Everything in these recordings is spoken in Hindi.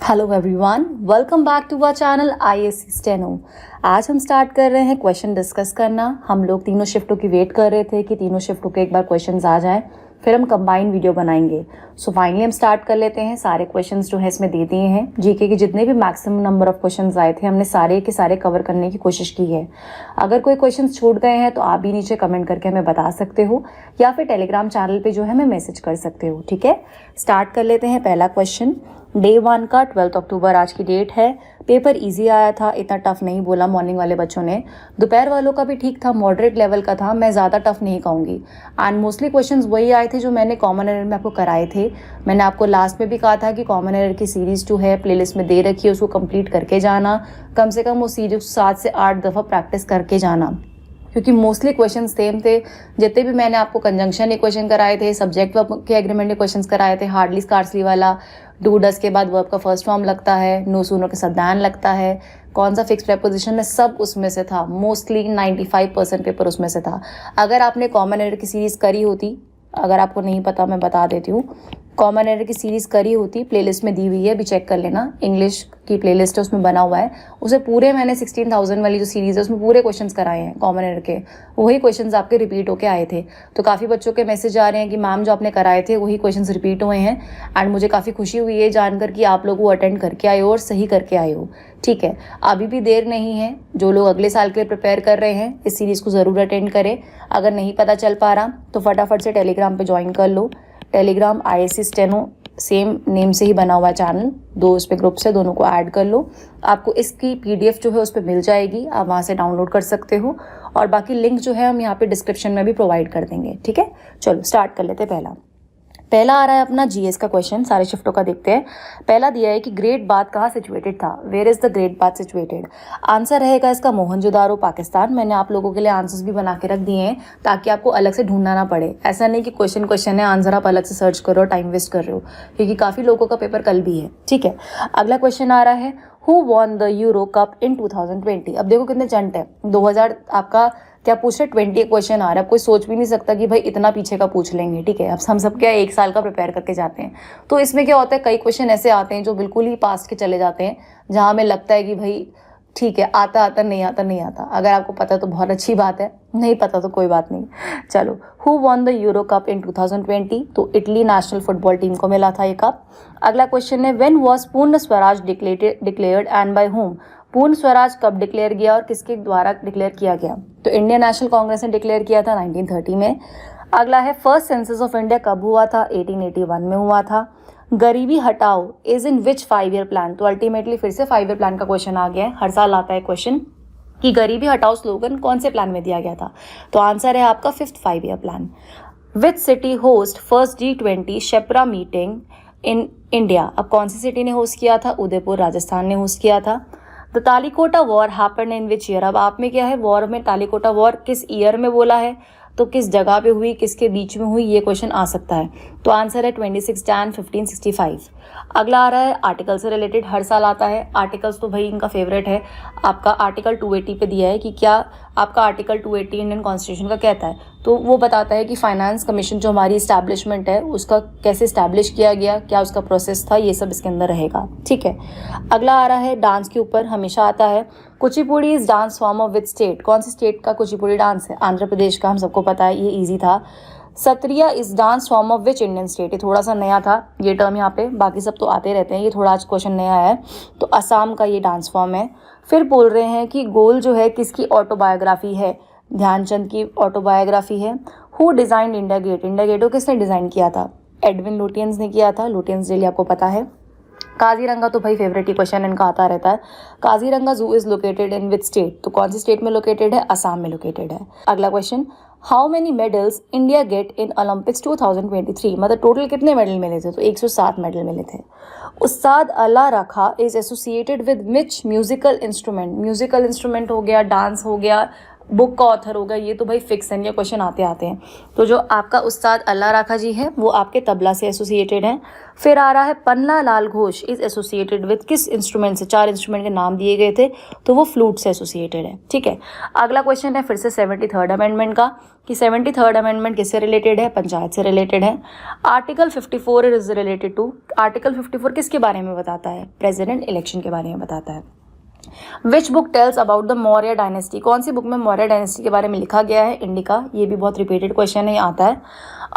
Hello everyone, welcome back to our channel IAC steno. आज हम स्टार्ट कर रहे हैं क्वेश्चन डिस्कस करना। हम लोग तीनों शिफ्टों की वेट कर रहे थे कि तीनों शिफ्टों के एक बार क्वेश्चंस आ जाएं, फिर हम कंबाइंड वीडियो बनाएंगे। सो फाइनली हम स्टार्ट कर लेते हैं। सारे क्वेश्चंस जो है इसमें दे दिए हैं। जीके के जितने भी मैक्सिमम नंबर ऑफ क्वेश्चंस आए थे हमने सारे के सारे कवर करने की कोशिश की है। अगर कोई क्वेश्चंस छूट गए हैं तो आप भी नीचे कमेंट करके हमें बता सकते हो या फिर टेलीग्राम चैनल पे जो है हमें मैसेज कर सकते हो। ठीक है, स्टार्ट कर लेते हैं। पहला क्वेश्चन डे 1 का 12 अक्टूबर आज की डेट है। पेपर इजी आया था, इतना टफ नहीं बोला मॉर्निंग वाले बच्चों ने। दोपहर वालों का भी ठीक था, मॉडरेट लेवल का था, मैं ज़्यादा टफ नहीं कहूँगी। एंड मोस्टली क्वेश्चंस वही आए थे जो मैंने कॉमन एरर में आपको कराए थे। मैंने आपको लास्ट में भी कहा था कि कॉमन एरर की सीरीज़ जो है प्लेलिस्ट में दे रखी है, उसको कंप्लीट करके जाना। कम से कम वो सीरीज 7 से 8 दफ़ा प्रैक्टिस करके जाना, क्योंकि मोस्टली क्वेश्चन सेम थे। जितने भी मैंने आपको कंजंक्शन इक्वेशन कराए थे, सब्जेक्ट वर्ब के एग्रीमेंट इक्वेशन कराए थे, हार्डली स्कार्सली वाला, डू डस के बाद वर्ब का फर्स्ट फॉर्म लगता है, नो सूनर के साथ दैन लगता है, कौन सा फिक्स प्रेपोजिशन में, सब उसमें से था। मोस्टली 95% पेपर उसमें से था। अगर आपने कॉमन एरर की सीरीज़ करी होती, अगर आपको नहीं पता मैं बता देती हूँ, कॉमन एरर की सीरीज़ करी होती, प्लेलिस्ट में दी हुई है, अभी चेक कर लेना। इंग्लिश की प्लेलिस्ट है, उसमें बना हुआ है। उसे पूरे मैंने 16,000 वाली जो सीरीज़ है उसमें पूरे क्वेश्चंस कराए हैं कॉमन एरर के। वही क्वेश्चंस आपके रिपीट होके आए थे। तो काफ़ी बच्चों के मैसेज आ रहे हैं कि मैम जो आपने कराए थे वही क्वेश्चंस रिपीट हुए हैं। एंड मुझे काफ़ी खुशी हुई है जानकर कि आप लोग वो अटेंड करके आए हो और सही करके आए हो। ठीक है, अभी भी देर नहीं है। जो लोग अगले साल के लिए प्रिपेयर कर रहे हैं इस सीरीज़ को ज़रूर अटेंड करें। अगर नहीं पता चल पा रहा तो फटाफट से टेलीग्राम पे ज्वाइन कर लो। Telegram IAC steno same name से ही बना हुआ है चैनल, दो उस पे ग्रुप्स है, दोनों को ऐड कर लो। आपको इसकी PDF जो है उस पर मिल जाएगी, आप वहाँ से डाउनलोड कर सकते हो। और बाकी लिंक जो है हम यहाँ पे डिस्क्रिप्शन में भी प्रोवाइड कर देंगे। ठीक है, चलो स्टार्ट कर लेते हैं। पहला आ रहा है अपना GS का क्वेश्चन, सारे शिफ्टों का देखते हैं। पहला दिया है कि ग्रेट बाथ कहाँ सिचुएटेड था, where is the great bath situated. Answer रहेगा इसका मोहनजोदारो, पाकिस्तान। मैंने आप लोगों के लिए आंसर्स भी बना के रख दिए हैं ताकि आपको अलग से ढूंढना ना पड़े। ऐसा नहीं कि क्वेश्चन है, आंसर आप अलग से सर्च कर रहे हो, टाइम वेस्ट कर रहे हो, क्योंकि काफ़ी लोगों का पेपर कल भी है। ठीक है, अगला क्वेश्चन आ रहा है who won the Euro cup in 2020। अब देखो कितने चंट है, 2000 आपका क्या पूछ रहे, 20 क्वेश्चन आ रहा है। कोई सोच भी नहीं सकता कि भाई इतना पीछे का पूछ लेंगे। ठीक है, अब हम सब क्या एक साल का प्रिपेयर करके जाते हैं, तो इसमें क्या होता है, कई क्वेश्चन ऐसे आते हैं जो बिल्कुल ही पास के चले जाते हैं, जहाँ हमें लगता है कि भाई ठीक है, आता आता नहीं आता नहीं आता। अगर आपको पता तो बहुत अच्छी बात है, नहीं पता तो कोई बात नहीं। चलो, who won the Euro cup in 2020। तो इटली नेशनल फुटबॉल टीम को मिला था ये कप। अगला क्वेश्चन है व्हेन वॉज पूर्ण Swaraj declared and by whom. पूर्ण स्वराज कब डिक्लेयर किया और किसके द्वारा डिक्लेयर किया गया। तो इंडियन नेशनल कांग्रेस ने डिक्लेयर किया था 1930 में। अगला है फर्स्ट सेंसस ऑफ इंडिया कब हुआ था, 1881 में हुआ था। गरीबी हटाओ is in which 5 year plan. तो अल्टीमेटली फिर से 5 ईयर प्लान का क्वेश्चन आ गया है, हर साल आता है क्वेश्चन कि गरीबी हटाओ स्लोगन कौन से प्लान में दिया गया था। तो आंसर है आपका 5th 5 year plan. Which city host first G20 शेपरा मीटिंग इन इंडिया। अब कौन सी सिटी ने होस्ट किया था, उदयपुर राजस्थान ने होस्ट किया था। The Talikota war happen in which year. अब आप में क्या है, वॉर में तालीकोटा वॉर किस ईयर में बोला है, तो किस जगह पे हुई, किसके बीच में हुई, ये क्वेश्चन आ सकता है। तो आंसर है 26 Jan 1565। अगला आ रहा है आर्टिकल से रिलेटेड, हर साल आता है। आर्टिकल्स तो भाई इनका फेवरेट है। आपका आर्टिकल 280 पे दिया है कि क्या आपका आर्टिकल 280 इंडियन कॉन्स्टिट्यूशन का कहता है, तो वो बताता है कि फाइनेंस कमीशन जो हमारी इस्टेब्लिशमेंट है उसका कैसे इस्टेब्लिश किया गया, क्या उसका प्रोसेस था, ये सब इसके अंदर रहेगा। ठीक है, अगला आ रहा है डांस के ऊपर, हमेशा आता है। Kuchipudi is dance form of which state. कौन सी स्टेट का कुचिपुड़ी डांस है, आंध्र प्रदेश का, हम सबको पता है, ये ईजी था। Sattriya is dance form of which Indian state. ये थोड़ा सा नया था ये टर्म यहाँ पे, बाकी सब तो आते रहते हैं, ये थोड़ा आज क्वेश्चन नया है। तो असम का ये डांस फॉर्म है। फिर बोल रहे हैं कि गोल जो है किसकी ऑटोबायोग्राफी है, ध्यानचंद की ऑटोबायोग्राफी है। Who design India Gate. India Gate को किसने डिजाइन किया था, एडविन लुटियंस ने किया था। लुटियंस डेली आपको पता है। काजीरंगा तो भाई फेवरेट ही क्वेश्चन इनका आता रहता है। काजीरंगा जू is located in which state. तो कौन सी स्टेट में लोकेटेड है, असम में लोकेटेड है। अगला question how many medals India get in Olympics 2023। मतलब टोटल कितने मेडल मिले थे, तो 107 मेडल मिले थे। उस्ताद अल्लाह रखा is associated with which musical instrument. Musical instrument हो गया, डांस हो गया, बुक का ऑथर होगा, ये तो भाई फिक्स है, ये क्वेश्चन आते आते हैं। तो जो आपका उस्ताद अल्लाह राखा जी है वो आपके तबला से एसोसिएटेड हैं। फिर आ रहा है Panna Lal Ghosh is associated with किस इंस्ट्रूमेंट से, 4 इंस्ट्रूमेंट के नाम दिए गए थे, तो वो फ्लूट से एसोसिएटेड है। ठीक है, अगला क्वेश्चन है फिर से 73rd अमेंडमेंट का, कि 73rd अमेंडमेंट किससे रिलेटेड है, पंचायत से रिलेटेड है। Article 54 is related to, article 54 किसके बारे में बताता है, प्रेसिडेंट इलेक्शन के बारे में बताता है। Which book tells about the Maurya dynasty, कौन सी बुक में मौर्य डायनेस्टी के बारे में लिखा गया है, इंडिका, ये भी बहुत रिपीटेड क्वेश्चन है, आता है।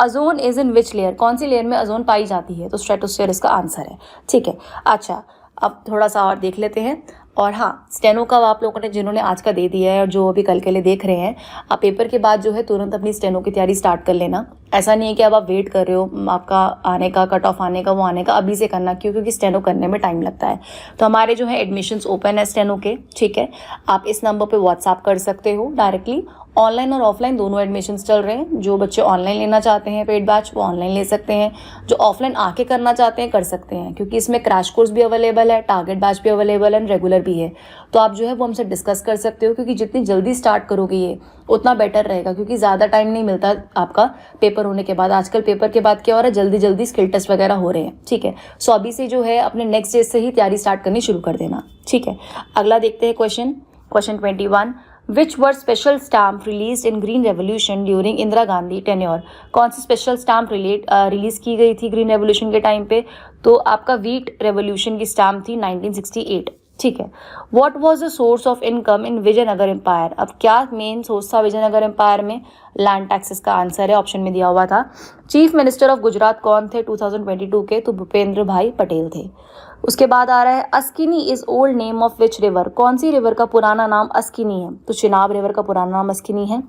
अजोन इज इन विच लेयर, कौन सी लेयर में अजोन पाई जाती है, तो स्ट्रेटोस्फीयर इसका आंसर है। ठीक है, अच्छा अब थोड़ा सा और देख लेते हैं। और हाँ, स्टेनो का आप लोगों ने जिन्होंने आज का दे दिया है और जो अभी कल के लिए देख रहे हैं, आप पेपर के बाद जो है तुरंत अपनी स्टेनो की तैयारी स्टार्ट कर लेना। ऐसा नहीं है कि अब आप वेट कर रहे हो आपका आने का, कट ऑफ आने का, वो आने का, अभी से करना, क्योंकि स्टेनो करने में टाइम लगता है। तो हमारे जो है एडमिशन्स ओपन है स्टेनो के, ठीक है, आप इस नंबर पे व्हाट्सएप कर सकते हो डायरेक्टली। ऑनलाइन और ऑफलाइन दोनों एडमिशन्स चल रहे हैं। जो बच्चे ऑनलाइन लेना चाहते हैं पेड बैच, वो ऑनलाइन ले सकते हैं। जो ऑफलाइन आके करना चाहते हैं कर सकते हैं, क्योंकि इसमें क्रैश कोर्स भी अवेलेबल है, टारगेट बैच भी अवेलेबल है, रेगुलर भी है। तो आप जो है वो हमसे डिस्कस कर सकते हो, क्योंकि जितनी जल्दी स्टार्ट करोगे ये उतना बेटर रहेगा, क्योंकि ज़्यादा टाइम नहीं मिलता आपका पेपर होने के बाद। आजकल पेपर के बाद क्या हो रहा है, जल्दी जल्दी स्किल टेस्ट वगैरह हो रहे हैं। ठीक है, सो अभी से जो है अपने नेक्स्ट डे से ही तैयारी स्टार्ट करनी शुरू कर देना। ठीक है, अगला देखते हैं क्वेश्चन 21, विच वर स्पेशल स्टैम्प रिलीज इन green revolution during Indira Gandhi tenure, कौन सी स्पेशल स्टैम्प रिलीज की गई थी ग्रीन रेवोल्यूशन के टाइम पे, तो आपका वीट रेवोल्यूशन की स्टैम्प थी 1968। ठीक है, what was the source of income in Vijayanagara empire, अब क्या मेन सोर्स था विजयनगर एम्पायर में, लैंड टैक्सेस का आंसर है, ऑप्शन में दिया हुआ था। चीफ मिनिस्टर ऑफ गुजरात कौन थे 2022 के, तो भूपेंद्र भाई पटेल थे। उसके बाद आ रहा है Askini is old name of which river, कौन सी रिवर का पुराना नाम अस्किनी है, तो चिनाब रिवर का पुराना नाम अस्किनी है।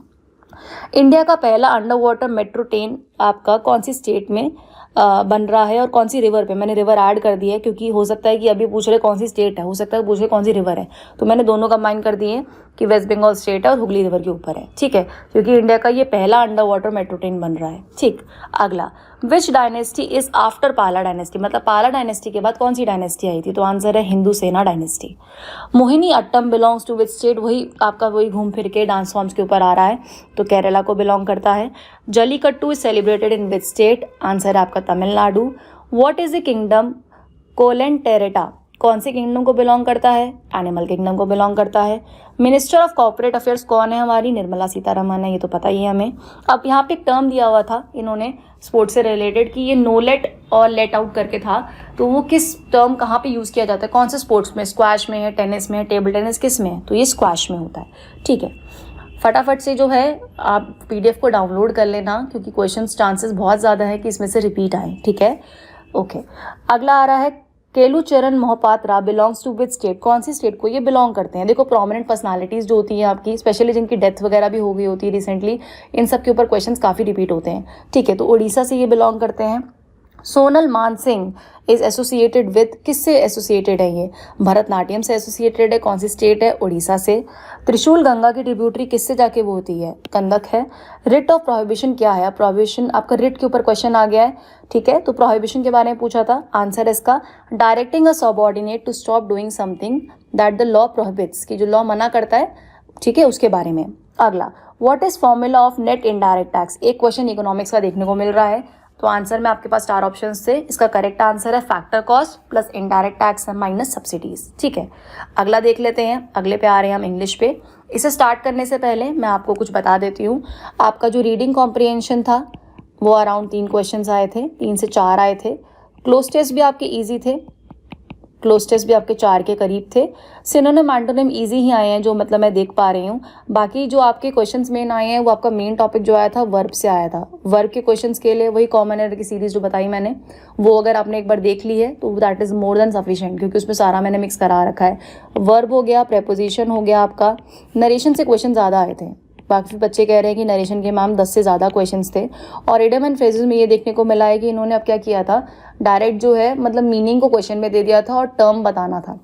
इंडिया का पहला अंडर वाटर मेट्रो ट्रेन आपका कौन सी स्टेट में बन रहा है और कौन सी रिवर पे, मैंने रिवर ऐड कर दी है क्योंकि हो सकता है कि अभी पूछ रहे कौन सी स्टेट है, हो सकता है पूछ रहे कौन सी रिवर है, तो मैंने दोनों कंबाइन कर दिए कि वेस्ट बंगाल स्टेट है और हुगली रिवर के ऊपर है। ठीक है, क्योंकि इंडिया का ये पहला अंडर वाटर मेट्रो ट्रेन बन रहा है। ठीक, अगला विच डायनेस्टी इज आफ्टर पाला डायनेस्टी, मतलब पाला डायनेस्टी के बाद कौन सी डायनेस्टी आई थी, तो आंसर है Hindu Sena dynasty. Mohiniattam belongs to which state, वही आपका वही घूम फिर के डांस फॉर्म्स के ऊपर आ रहा है, तो केरला को बिलोंग करता है। Jallikattu is celebrated in which state, answer है आपका Tamil Nadu. What is the kingdom Coelenterata, कौन से किंगडम को बिलोंग करता है, एनिमल किंगडम को बिलोंग करता है। मिनिस्टर ऑफ कॉर्पोरेट अफेयर्स कौन है, हमारी निर्मला सीतारमन है, ये तो पता ही है हमें। अब यहाँ पे एक टर्म दिया हुआ था इन्होंने स्पोर्ट्स से रिलेटेड कि ये नो लेट और लेट आउट करके था, तो वो किस टर्म कहाँ पे यूज़ किया जाता है, कौन से स्पोर्ट्स में, स्क्वैश में है, टेनिस में है, टेबल टेनिस किस में है, तो ये स्क्वैश में होता है। ठीक है, फटाफट से जो है आप PDF को डाउनलोड कर लेना, क्योंकि क्वेश्चन चांसेस बहुत ज़्यादा है कि इसमें से रिपीट आए। ठीक है, ओके, अगला आ रहा है Kelucharan Mohapatra belongs to which state, कौन सी स्टेट को ये बिलोंग करते हैं। देखो प्रोमिनेंट पर्सनालिटीज़ जो होती हैं आपकी, स्पेशली जिनकी डेथ वगैरह भी हो गई होती है रिसेंटली, इन सब के ऊपर क्वेश्चंस काफ़ी रिपीट होते हैं। ठीक है, तो उड़ीसा से ये बिलोंग करते हैं। Sonal Mansingh is associated with, किससे एसोसिएटेड है ये, भरतनाट्यम से एसोसिएटेड है, कौन सी स्टेट है, उड़ीसा से। त्रिशूल गंगा की ट्रिब्यूटरी किससे जाके वो होती है, कंदक है। रिट ऑफ प्रोहिबिशन क्या है, प्रोहिबिशन आपका रिट के ऊपर क्वेश्चन आ गया है। ठीक है, तो प्रोहिबिशन के बारे में पूछा था, आंसर है इसका directing a subordinate to stop doing something that the law prohibits, की जो लॉ मना करता है, ठीक है, उसके बारे में। अगला, what is formula of net indirect tax, एक क्वेश्चन इकोनॉमिक्स का देखने को मिल रहा है, तो आंसर में आपके पास 4 ऑप्शंस थे, इसका करेक्ट आंसर है factor cost plus indirect tax minus subsidies. ठीक है, अगला देख लेते हैं, अगले पे आ रहे हैं हम इंग्लिश पे। इसे स्टार्ट करने से पहले मैं आपको कुछ बता देती हूँ। आपका जो रीडिंग कॉम्प्रिहेंशन था वो अराउंड 3 क्वेश्चन आए थे, 3 से 4 आए थे। क्लोज टेस्ट भी आपके ईजी थे, क्लोज टेस्ट भी आपके 4 के करीब थे। सिनोनिम एंटोनिम इजी ही आए हैं, जो मतलब मैं देख पा रही हूँ। बाकी जो आपके क्वेश्चंस मेन आए हैं वो आपका मेन टॉपिक जो आया था वर्ब से आया था। वर्ब के क्वेश्चंस के लिए वही कॉमन एरर की सीरीज जो बताई मैंने, वो अगर आपने एक बार देख ली है तो that is more than sufficient, क्योंकि उसमें सारा मैंने मिक्स करा रखा है। वर्ब हो गया, प्रेपोजिशन हो गया आपका, नरेशन से क्वेश्चन ज़्यादा आए थे। बाकी बच्चे कह रहे हैं कि नरेशन के मैम 10 से ज़्यादा क्वेश्चंस थे। और इडियम एंड फ्रेजेस में ये देखने को मिला है कि इन्होंने अब क्या किया था, डायरेक्ट जो है मतलब मीनिंग को क्वेश्चन में दे दिया था और टर्म बताना था।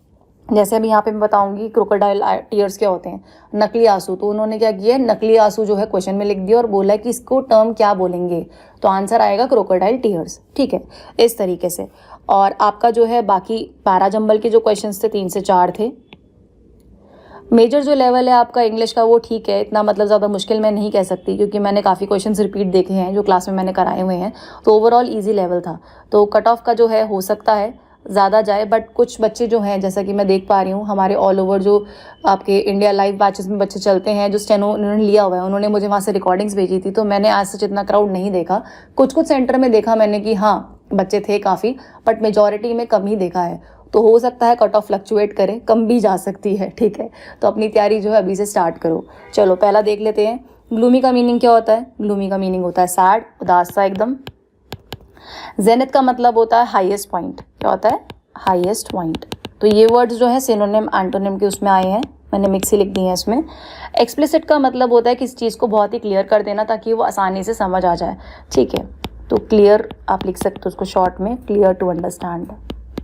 जैसे अभी यहाँ पे मैं बताऊंगी क्रोकोडाइल टीयर्स क्या होते हैं, नकली आंसू, तो उन्होंने क्या किया, नकली आंसू जो है क्वेश्चन में लिख दिया और बोला कि इसको टर्म क्या बोलेंगे, तो आंसर आएगा क्रोकोडाइल टीयर्स। ठीक है, इस तरीके से। और आपका जो है बाकी पैराजंबल के जो क्वेश्चन थे 3 से 4 थे। मेजर जो लेवल है आपका इंग्लिश का वो ठीक है, इतना मतलब ज़्यादा मुश्किल मैं नहीं कह सकती क्योंकि मैंने काफ़ी क्वेश्चंस रिपीट देखे हैं जो क्लास में मैंने कराए हुए हैं, तो ओवरऑल इजी लेवल था। तो कट ऑफ का जो है हो सकता है ज़्यादा जाए, बट कुछ बच्चे जो हैं जैसा कि मैं देख पा रही हूँ हमारे ऑल ओवर जो आपके इंडिया लाइव बैचेस में बच्चे चलते हैं, जो स्टेनो उन्होंने लिया हुआ है, उन्होंने मुझे वहाँ से रिकॉर्डिंग्स भेजी थी, तो मैंने आज से जितना क्राउड नहीं देखा। कुछ कुछ सेंटर में देखा मैंने कि हाँ बच्चे थे काफ़ी, बट मेजॉरिटी में कम ही देखा है। तो हो सकता है कट ऑफ फ्लक्चुएट करे, कम भी जा सकती है, ठीक है। तो अपनी तैयारी जो है अभी से स्टार्ट करो। चलो पहला देख लेते हैं, ग्लूमी का मीनिंग क्या होता है। ग्लूमी का मीनिंग होता है सैड, उदास सा एकदम। जेनिथ का मतलब होता है हाईएस्ट पॉइंट। क्या होता है? Highest point. तो ये वर्ड्स जो है सिनोनिम एंटोनिम के उसमें आए हैं, मैंने मिक्स ही लिख दी है इसमें। एक्सप्लिसिट का मतलब होता है किसी चीज़ को बहुत ही क्लियर कर देना ताकि वो आसानी से समझ आ जाए, ठीक है। तो क्लियर आप लिख सकते हो उसको शॉर्ट में, क्लियर टू अंडरस्टैंड,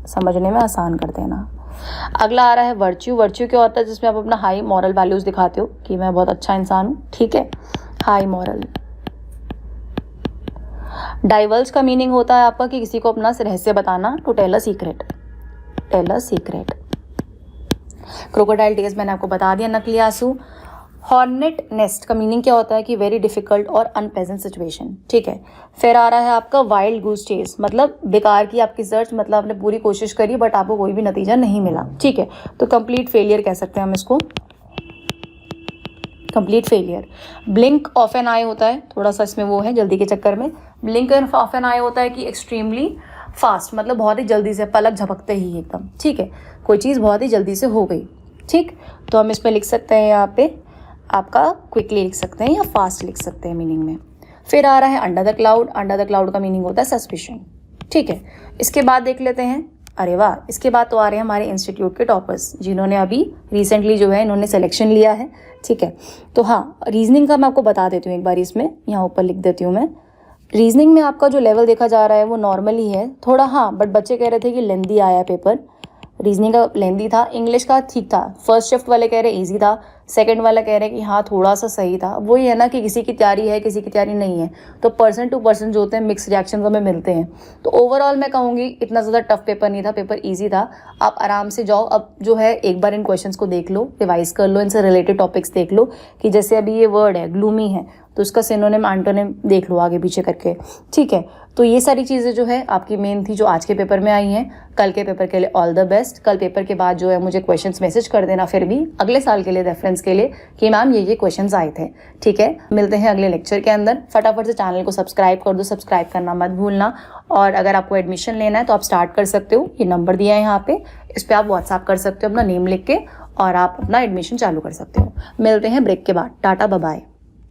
समझने में आसान कर देना। अगला आ रहा है वर्च्यू। वर्च्यू क्या होता है? जिसमें आप अपना हाई मॉरल वैल्यूज़ दिखाते हो कि मैं बहुत अच्छा इंसान हूँ, ठीक है, हाई मॉरल। डाइवर्स का मीनिंग होता है आपका कि किसी को अपना रहस्य बताना, to tell a secret, tell a secret. Crocodile tears मैंने आपको बता दिया, नकली आंसू। हॉर्नेट नेस्ट का मीनिंग क्या होता है कि वेरी डिफिकल्ट और अनप्लेजेंट सिचुएशन, ठीक है। फिर आ रहा है आपका वाइल्ड गूस चेस, मतलब बेकार की आपकी सर्च, मतलब आपने पूरी कोशिश करी बट आपको कोई भी नतीजा नहीं मिला, ठीक है। तो कंप्लीट फेलियर कह सकते हैं हम इसको, complete failure. Blink of an eye होता है, थोड़ा सा इसमें वो है जल्दी के चक्कर में। ब्लिंक ऑफ एन आई होता है कि एक्सट्रीमली फास्ट, मतलब बहुत ही जल्दी से, पलक झपकते ही एकदम, ठीक है, कोई चीज़ बहुत ही जल्दी से हो गई, ठीक। तो हम इसमें लिख सकते हैं यहाँ पे आपका क्विकली लिख सकते हैं या फास्ट लिख सकते हैं मीनिंग में। फिर आ रहा है under the cloud. Under the cloud का मीनिंग होता है सस्पिशन, ठीक है। इसके बाद देख लेते हैं, अरे वाह, इसके बाद तो आ रहे हैं हमारे इंस्टीट्यूट के टॉपर्स जिन्होंने अभी रिसेंटली जो है इन्होंने सिलेक्शन लिया है, ठीक है। तो हाँ, रीजनिंग का मैं आपको बता देती हूँ एक बार, इसमें यहाँ ऊपर लिख देती हूँ मैं। रीजनिंग में आपका जो लेवल देखा जा रहा है वो नॉर्मल ही है थोड़ा, हाँ, बट बच्चे कह रहे थे कि लेंदी आया पेपर, रीजनिंग का लेंदी था। इंग्लिश का ठीक था, फर्स्ट शिफ्ट वाले कह रहे इजी था, सेकंड वाला कह रहे कि हाँ थोड़ा सा सही था। वही है ना कि किसी की तैयारी है किसी की तैयारी नहीं है, तो पर्सन टू पर्सन जो होते हैं मिक्स रिएक्शन हमें मिलते हैं। तो ओवरऑल मैं कहूँगी इतना ज़्यादा टफ पेपर नहीं था, पेपर ईजी था। आप आराम से जाओ, अब जो है एक बार इन क्वेश्चंस को देख लो, रिवाइज कर लो, इनसे रिलेटेड टॉपिक्स देख लो कि जैसे अभी ये वर्ड है ग्लूमी है तो उसका सिनोनिम एंटोनिम देख लो आगे पीछे करके, ठीक है। तो ये सारी चीज़ें जो है आपकी मेन थी जो आज के पेपर में आई हैं। कल के पेपर के लिए ऑल द बेस्ट। कल पेपर के बाद जो है मुझे क्वेश्चंस मैसेज कर देना फिर भी अगले साल के लिए रेफरेंस के लिए कि मैम ये क्वेश्चंस आए थे, ठीक है। मिलते हैं अगले लेक्चर के अंदर। फटाफट से चैनल को सब्सक्राइब कर दो, सब्सक्राइब करना मत भूलना। और अगर आपको एडमिशन लेना है तो आप स्टार्ट कर सकते हो, ये नंबर दिया है यहाँ पे, इस पर आप व्हाट्सएप कर सकते हो अपना नेम लिख के और आप अपना एडमिशन चालू कर सकते हो। मिलते हैं ब्रेक के बाद, टाटा बाय बाय।